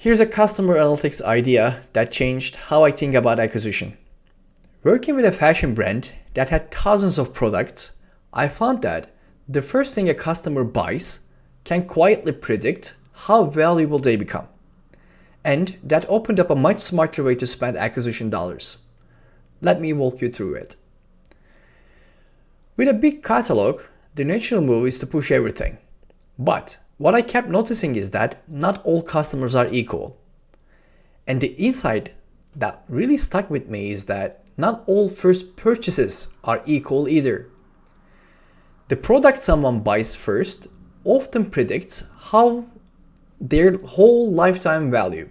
Here's a customer analytics idea that changed how I think about acquisition. Working with a fashion brand that had thousands of products, I found that the first thing a customer buys can quietly predict how valuable they become. And that opened up a much smarter way to spend acquisition dollars. Let me walk you through it. With a big catalog, the natural move is to push everything. But what I kept noticing is that not all customers are equal. And the insight that really stuck with me is that not all first purchases are equal either. The product someone buys first often predicts how their whole lifetime value.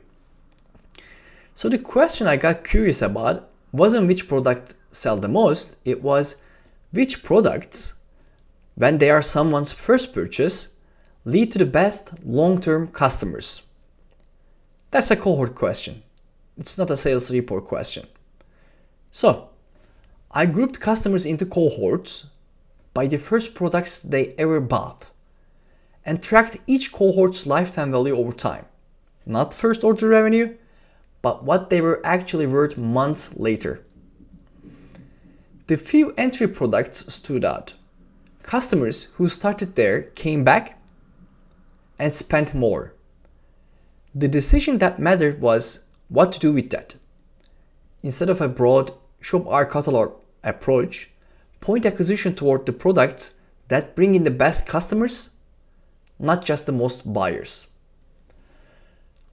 So the question I got curious about wasn't which product sell the most, it was which products, when they are someone's first purchase, lead to the best long-term customers. That's a cohort question. It's not a sales report question. So, I grouped customers into cohorts by the first products they ever bought and tracked each cohort's lifetime value over time. Not first order revenue, but what they were actually worth months later. The few entry products stood out. Customers who started there came back and spent more. The decision that mattered was what to do with that. Instead of a broad shop our catalog approach, point acquisition toward the products that bring in the best customers, not just the most buyers.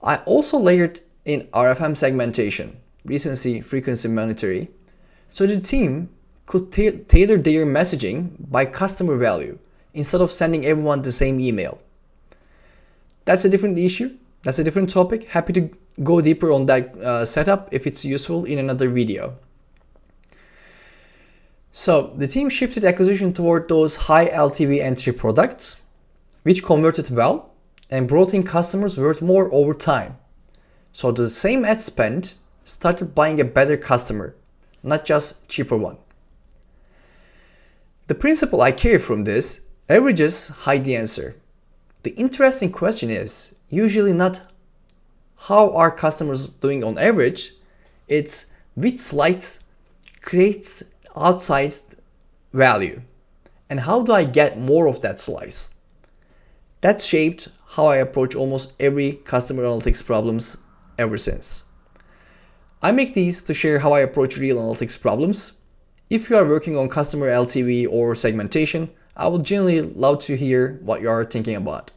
I also layered in RFM segmentation, recency, frequency, monetary, so the team could tailor their messaging by customer value instead of sending everyone the same email. That's a different issue. That's a different topic. Happy to go deeper on that setup if it's useful in another video. So the team shifted acquisition toward those high LTV entry products, which converted well and brought in customers worth more over time. So the same ad spend started buying a better customer, not just cheaper one. The principle I carry from this, averages hide the answer. The interesting question is usually not how are customers doing on average, it's which slice creates outsized value and how do I get more of that slice. That's shaped how I approach almost every customer analytics problems ever since. I make these to share how I approach real analytics problems. If you are working on customer LTV or segmentation, I would genuinely love to hear what you are thinking about.